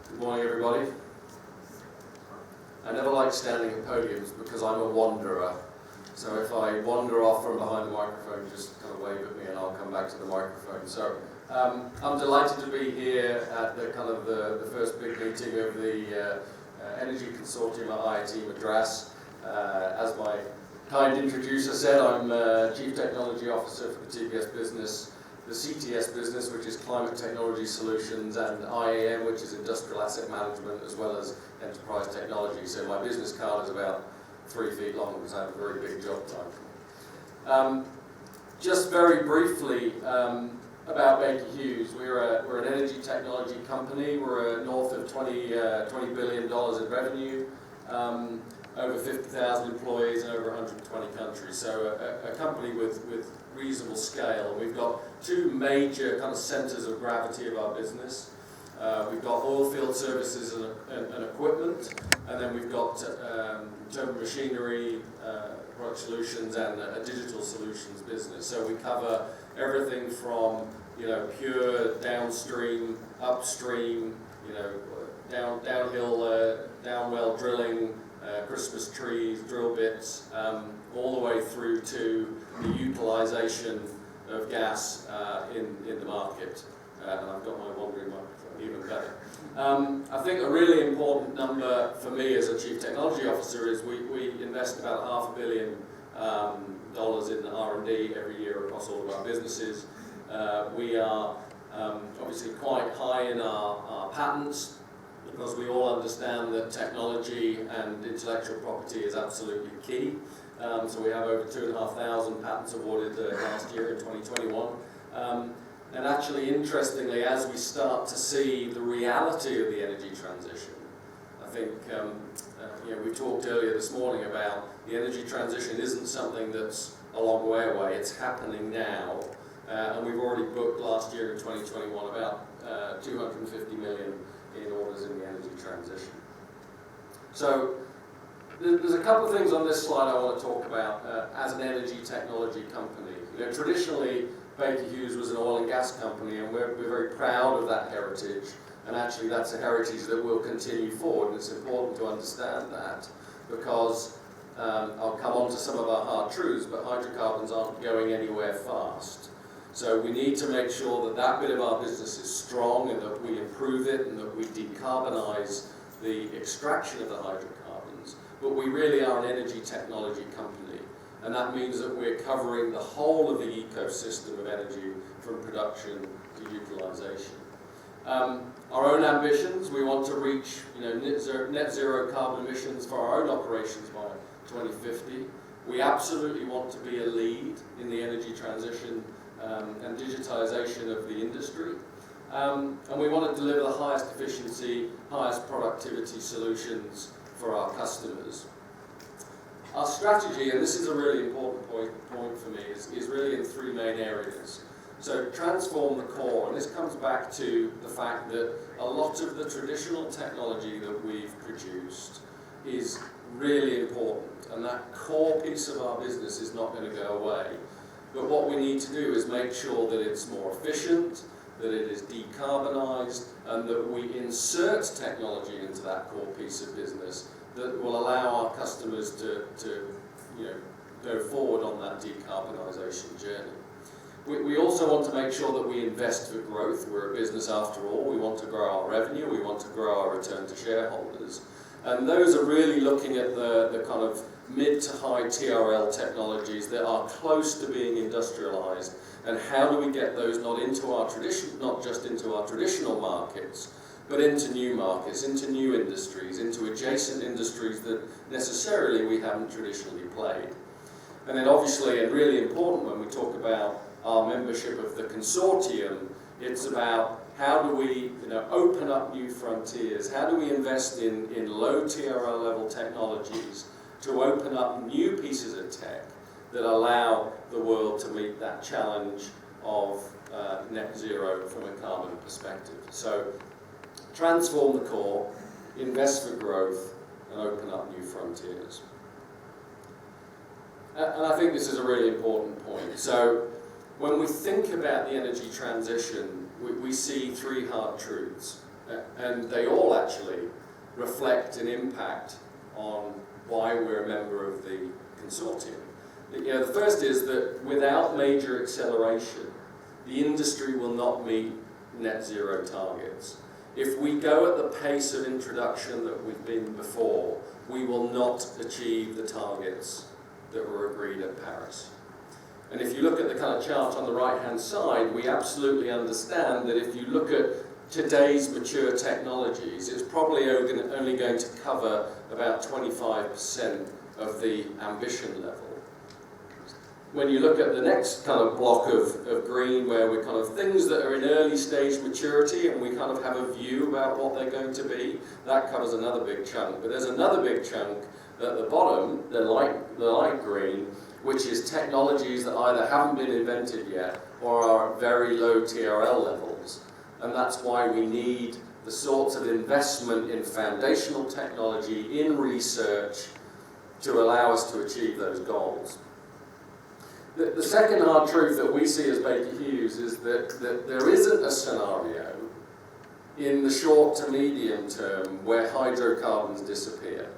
Good morning, everybody. I never like standing at podiums because I'm a wanderer. So if I wander off from behind the microphone, just kind of wave at me and I'll come back to the microphone. So I'm delighted to be here at the kind of the first big meeting of the Energy Consortium at IIT Madras. As my kind introducer said, I'm Chief Technology Officer for the TPS business, the CTS business, which is Climate Technology Solutions, and IAM, which is Industrial Asset Management, as well as Enterprise Technology. So my business card is about 3 feet long because I have a very big job title. Just very briefly about Baker Hughes. We're an energy technology company. We're north of $20 billion in revenue, over 50,000 employees in over 120 countries. So a company with reasonable scale. We've got two major kind of centers of gravity of our business. We've got oil field services and equipment, and then we've got turbo machinery, product solutions, and a digital solutions business. So we cover everything from pure downstream, upstream, downhill, downwell drilling, Christmas trees, drill bits, all the way through to the utilization of gas in the market. And I've got my wandering microphone, even better. I think a really important number for me as a Chief Technology Officer is we invest about $500 million in R&D every year across all of our businesses. We are obviously quite high in our patents, because we all understand that technology and intellectual property is absolutely key. So we have over 2,500 patents awarded last year in 2021. And actually, interestingly, as we start to see the reality of the energy transition, I think we talked earlier this morning about the energy transition isn't something that's a long way away, it's happening now. And we've already booked last year in 2021 about $250 million in orders in the energy transition. So there's a couple of things on this slide I want to talk about as an energy technology company. Traditionally, Baker Hughes was an oil and gas company, and we're very proud of that heritage. And actually, that's a heritage that will continue forward. And it's important to understand that, because I'll come on to some of our hard truths, but hydrocarbons aren't going anywhere fast. So we need to make sure that that bit of our business is strong, and that we improve it, and that we decarbonize the extraction of the hydrocarbons. But we really are an energy technology company, and that means that we're covering the whole of the ecosystem of energy, from production to utilization. Our own ambitions: we want to reach net zero carbon emissions for our own operations by 2050. We absolutely want to be a lead in the energy transition and digitization of the industry. And we want to deliver the highest efficiency, highest productivity solutions for our customers. Our strategy, and this is a really important point for me, is really in three main areas. So transform the core, and this comes back to the fact that a lot of the traditional technology that we've produced is really important, and that core piece of our business is not going to go away. But what we need to do is make sure that it's more efficient, that it is decarbonized, and that we insert technology into that core piece of business that will allow our customers to go forward on that decarbonization journey. We also want to make sure that we invest for growth. We're a business after all. We want to grow our revenue. We want to grow our return to shareholders. And those are really looking at the kind of mid to high TRL technologies that are close to being industrialized, and how do we get those not just into our traditional markets, but into new markets, into new industries, into adjacent industries that necessarily we haven't traditionally played. And then obviously, and really important when we talk about our membership of the consortium, it's about how do we open up new frontiers, how do we invest in low TRL level technologies to open up new pieces of tech that allow the world to meet that challenge of net zero from a carbon perspective. So transform the core, invest for growth, and open up new frontiers. And I think this is a really important point. So when we think about the energy transition, we see three hard truths. and they all actually reflect an impact on why we're a member of the consortium. The first is that without major acceleration, the industry will not meet net zero targets. If we go at the pace of introduction that we've been before, we will not achieve the targets that were agreed at Paris. And if you look at the kind of chart on the right-hand side, we absolutely understand that if you look at today's mature technologies, it's probably only going to cover about 25% of the ambition level. When you look at the next kind of block of green, where we're kind of things that are in early stage maturity and we kind of have a view about what they're going to be, that covers another big chunk. But there's another big chunk at the bottom, the light green, which is technologies that either haven't been invented yet or are at very low TRL levels. And that's why we need the sorts of investment in foundational technology, in research, to allow us to achieve those goals. The second hard truth that we see as Baker Hughes is that there isn't a scenario in the short to medium term where hydrocarbons disappear.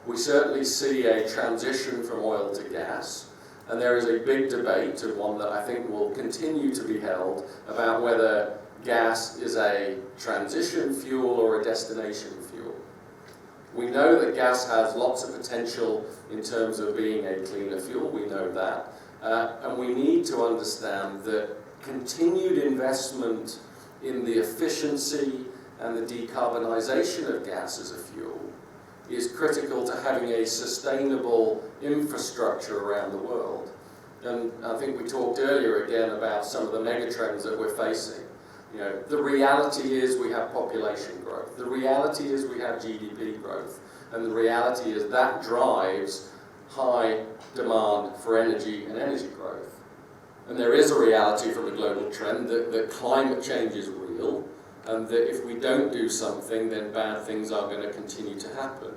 We certainly see a transition from oil to gas, and there is a big debate, and one that I think will continue to be held, about whether gas is a transition fuel or a destination fuel. We know that gas has lots of potential in terms of being a cleaner fuel, we know that. And we need to understand that continued investment in the efficiency and the decarbonisation of gas as a fuel is critical to having a sustainable infrastructure around the world. And I think we talked earlier again about some of the megatrends that we're facing. The reality is we have population growth. The reality is we have GDP growth. And the reality is that drives high demand for energy and energy growth. And there is a reality from a global trend that climate change is real, and that if we don't do something, then bad things are going to continue to happen.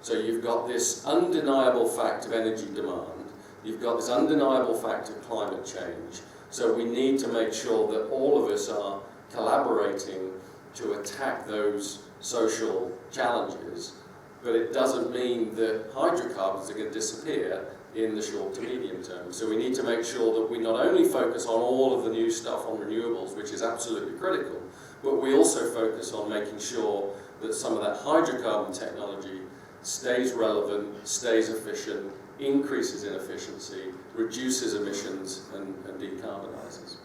So you've got this undeniable fact of energy demand, you've got this undeniable fact of climate change, so we need to make sure that all of us are collaborating to attack those social challenges. But it doesn't mean that hydrocarbons are going to disappear in the short to medium term. So we need to make sure that we not only focus on all of the new stuff on renewables, which is absolutely critical, but we also focus on making sure that some of that hydrocarbon technology stays relevant, stays efficient, increases in efficiency, reduces emissions, and decarbonises.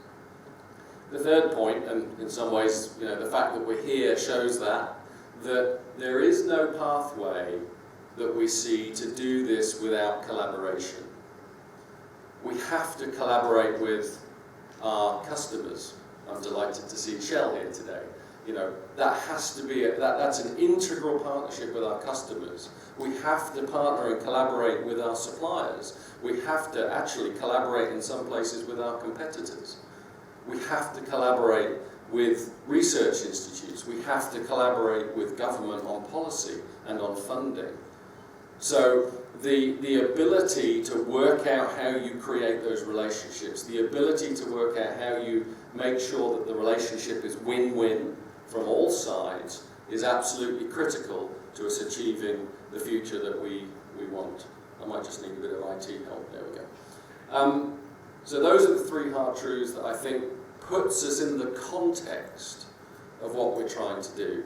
The third point, and in some ways, the fact that we're here shows that there is no pathway that we see to do this without collaboration. We have to collaborate with our customers. I'm delighted to see Shell here today. That has to be, that's an integral partnership with our customers. We have to partner and collaborate with our suppliers. We have to actually collaborate in some places with our competitors. We have to collaborate with research institutes. We have to collaborate with government on policy and on funding. So the ability to work out how you create those relationships, the ability to work out how you make sure that the relationship is win-win from all sides is absolutely critical to us achieving the future that we want. I might just need a bit of IT help. There we go. So those are the three hard truths that I think puts us in the context of what we're trying to do.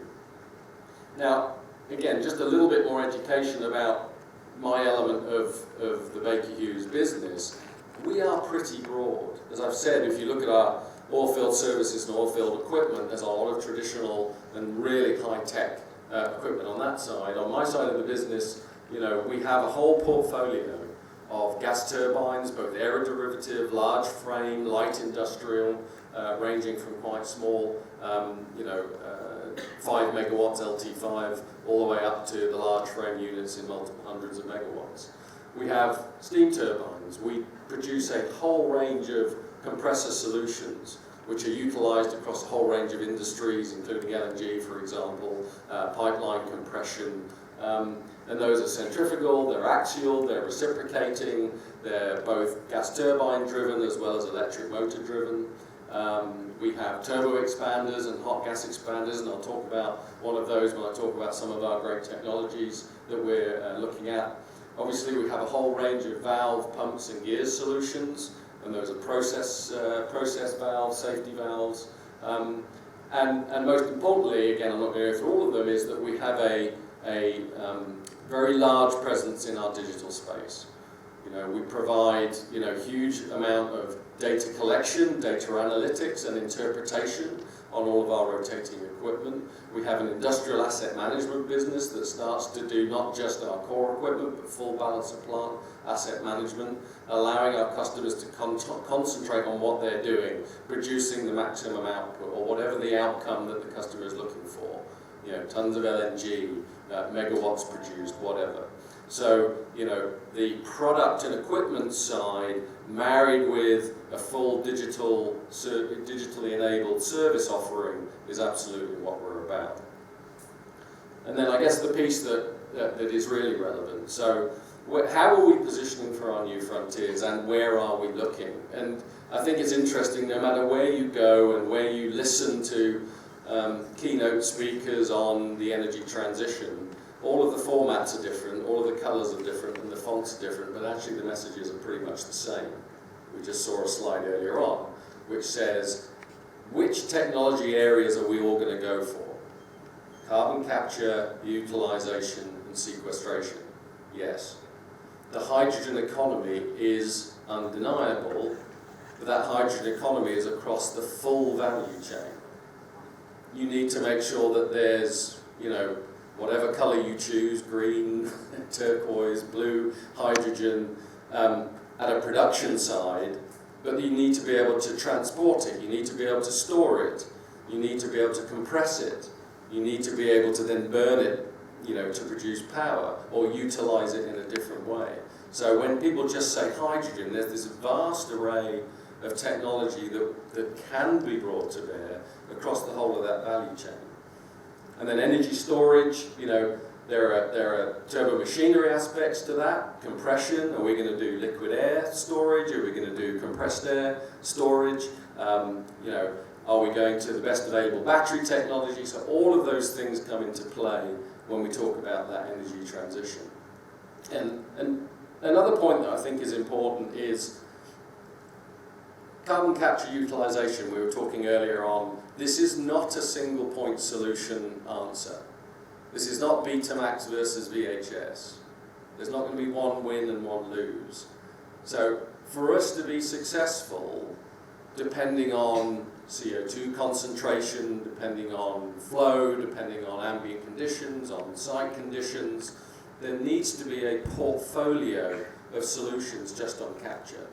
Now, again, just a little bit more education about my element of the Baker Hughes business. We are pretty broad. As I've said, if you look at our oilfield services and oilfield equipment, there's a lot of traditional and really high-tech equipment on that side. On my side of the business, we have a whole portfolio of gas turbines, both aeroderivative, large frame, light industrial, ranging from quite small, 5 megawatts LT5, all the way up to the large frame units in multiple hundreds of megawatts. We have steam turbines. We produce a whole range of compressor solutions which are utilised across a whole range of industries, including LNG, for example, pipeline compression. And those are centrifugal, they're axial, they're reciprocating, they're both gas turbine driven as well as electric motor driven. we have turbo expanders and hot gas expanders, and I'll talk about one of those when I talk about some of our great technologies that we're looking at. Obviously, we have a whole range of valve, pumps, and gears solutions, and those are process valves, safety valves, and most importantly, again, I'm not going to go through all of them, is that we have a very large presence in our digital space. You know, we provide, you know, huge amount of data collection, data analytics, and interpretation on all of our rotating equipment. We have an industrial asset management business that starts to do not just our core equipment, but full balance of plant asset management, allowing our customers to concentrate on what they're doing, producing the maximum output, or whatever the outcome that the customer is looking for. You know, tons of LNG, megawatts produced, whatever. So, you know, the product and equipment side married with a full digitally enabled service offering is absolutely what we're about. And then I guess the piece that is really relevant. So how are we positioning for our new frontiers, and where are we looking? And I think it's interesting, no matter where you go and where you listen to keynote speakers on the energy transition, all of the formats are different, all of the colours are different, and the fonts are different, but actually the messages are pretty much the same. We just saw a slide earlier on, which says, which technology areas are we all going to go for? Carbon capture, utilisation, and sequestration. Yes. The hydrogen economy is undeniable, but that hydrogen economy is across the full value chain. You need to make sure that there's, you know, whatever colour you choose, green, turquoise, blue, hydrogen, at a production side, but you need to be able to transport it, you need to be able to store it, you need to be able to compress it, you need to be able to then burn it, you know, to produce power, or utilise it in a different way. So when people just say hydrogen, there's this vast array of technology that can be brought to bear across the whole of that value chain. And then energy storage, you know, there are turbo machinery aspects to that. Compression, are we going to do liquid air storage? Are we going to do compressed air storage? You know, are we going to the best available battery technology? So all of those things come into play when we talk about that energy transition. And another point that I think is important is carbon capture utilisation. We were talking earlier on, this is not a single point solution answer. This is not Betamax versus VHS. There's not going to be one win and one lose. So for us to be successful, depending on CO2 concentration, depending on flow, depending on ambient conditions, on site conditions, there needs to be a portfolio of solutions just on capture.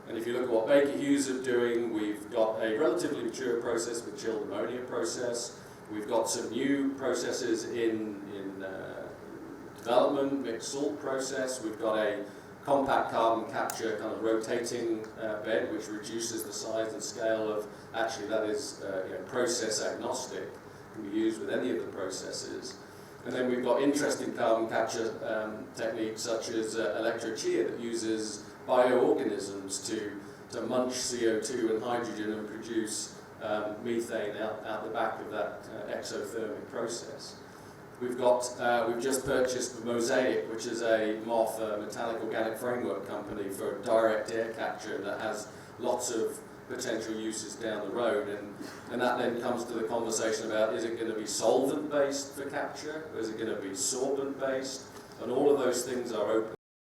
And if you look at what Baker Hughes are doing, we've got a relatively mature process with chilled ammonia process. We've got some new processes in development, mixed salt process. We've got a compact carbon capture kind of rotating bed, which reduces the size and scale of, actually that is you know, process agnostic, can be used with any of the processes. And then we've got interesting carbon capture techniques such as electrochea that uses bioorganisms to munch CO2 and hydrogen and produce methane out the back of that exothermic process. We've just purchased Mosaic, which is a MOF, metallic organic framework company for direct air capture that has lots of potential uses down the road, and that then comes to the conversation about, is it going to be solvent based for capture, or is it going to be sorbent based, and all of those things are open